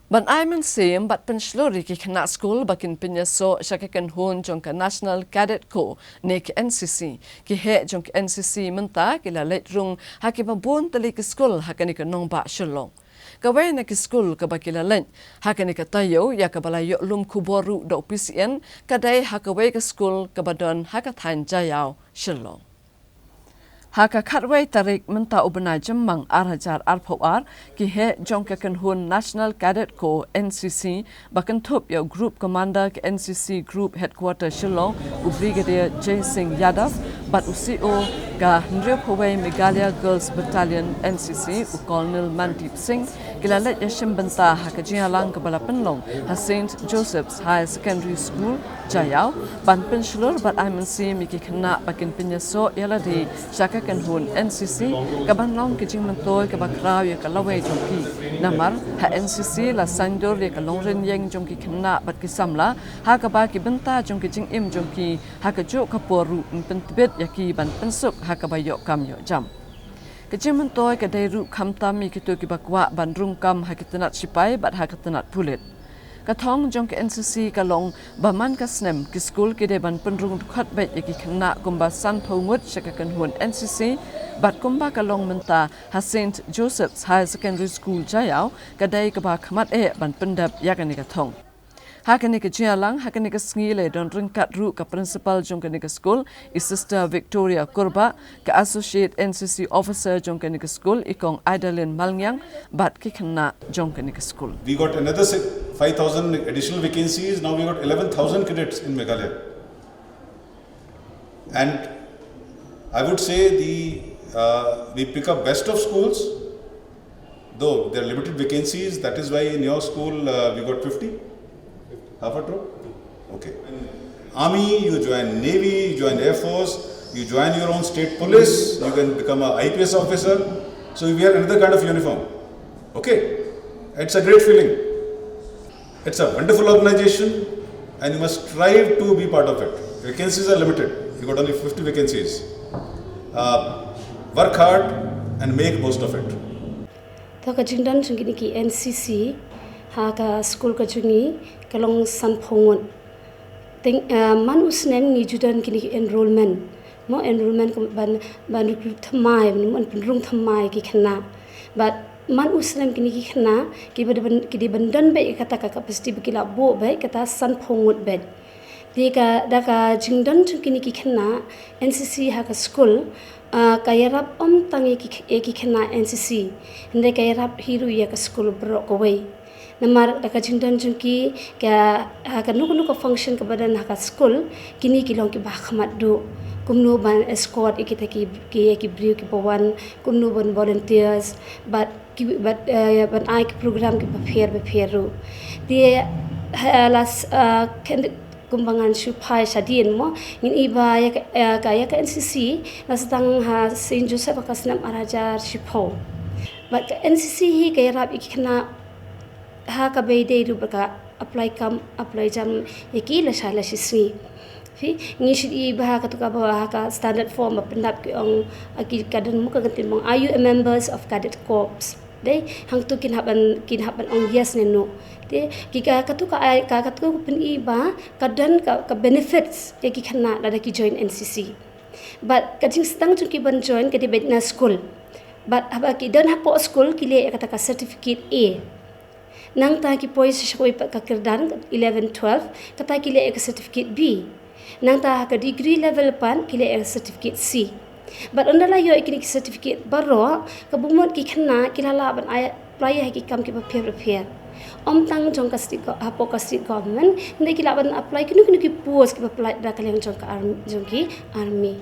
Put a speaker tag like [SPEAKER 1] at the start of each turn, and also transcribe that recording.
[SPEAKER 1] Ban aiman sim bat Pynshlur ki khana skul bakin pinyaso shakakan hun jongka National Cadet ko nek NCC ki he jongka NCC menta ki la Leit rung haki babun tali ki skul hakani ka nong ba shulong kawai na ki skul ka bakila len hakani ka tayo ya ka balayo lum kuboru do PCN kadai hakawai ka skul ka badon hakathan Jaiaw shulong Haka katway tarik menta ubna jemmang arhajar arpawar ki he jongka kan hun National Cadet ko NCC bakan thup yo group commander ke NCC group headquarter Shillong u brigadier Jaiaw bat UCO ga Nrepaway Meghalaya Girls Battalion NCC u Colonel Mandip Singh kilalat yashim benta haka jialang ke balapenlong ha St Joseph's High Secondary School Jaiaw ban Pynshlur bat IMC miki kena bakin pinyaso yaladi shaka kan hun NCC kaban long kijing mentoy ka bakraw ya ka laway jongki namar ha NCC la sandor ya ka longren yang jongki kena bat kisamla ha ka ba ki benta jongki jing im jongki ha ka jo ka poru pentbet ya ki ban pensuk ha ka bayo kam yo jam kijing mentoy ka dairu khamtam mi kitu ki bakwa ban rung kam ha kitanat sipai bat ha kitanat pulit Kathong jong ke NCC kalong baman ka snem ki skul ki de ban penrung khat bet yaki khna kumba san phongut shakakan hun NCC bat kumba kalong menta ha St Joseph's High Secondary School Jaiaw kadai ka ba khmat ban pendap yakani kathong Hakani ka jialang hakani ka ngile don ringkat ru ka principal jong ka nika school is sister Victoria Kurba ka associate NCC officer jong ka nika school ikong Idalin Malngyang bat ki khna jong ka nika school
[SPEAKER 2] We got another 5,000 additional vacancies. Now we got 11,000 cadets in Meghalaya. And I would say we pick up best of schools, though there are limited vacancies. That is why in your school we got 50. Half a drop? Okay. Army, you join Navy, you join Air Force, you join your own state police, you can become an IPS officer. So you wear another kind of uniform. Okay? It's a great feeling. It's a wonderful organization and you must strive to be part of it. Vacancies are limited. You got only 50 vacancies. Work hard and make most of it.
[SPEAKER 3] Taka jingdan jungini ki NCC ha ka school ka jungi kalong san phongon. Man usnen ni judan kini enrollment. Mo enrollment ban recruit thamai ban penrung thamai ki khana. But man usnem kini ki khana ki bandan be kata ka pasti bikila bo be kata san phongut be dika daka jingdan kini ki khana NCC ha ka school kayarap tangi ki khana NCC hinde kayarap hiru ya ka school bro ko we namar daka jingdan ki ka ha ka nuku function ka badan ha ka school kini kilong ki ba khamat do kumno ban escort ikita ki briu ki pawan kumno ban volunteers but I program ki prepare ru dia las kumbangan supai sadien mo in iba ya ka NCC nasang ha St Joseph ka snam arajar sipo but NCC hi kay rap ikna ha ka bay day ru baka apply jam yaki la shala sisi ngisit iba ka to ka ba ka standard form pendap ki ong aki kadan mo ka gantin mong are you a members of cadet corps dei hang tu kinhaban ong yes ne no de kika katu pen iba kadan ka benefits ke ki khana da ki join NCC but kajing stang tu ki ban join ke de betna school but haba ki dan hapo school ki le kata ka certificate A nang ta ki pois shoi ka kirdan 11 12 kata ki le ka certificate B nang ta ka degree level pan ki le ka certificate C but andala yo ikini certificate baro kabumot ki khana kilala ban ay apply ki kam ki prepare tang jong ka state hapo ka state government hindi kilaban apply kinu ki post ki apply da kalang jong ka army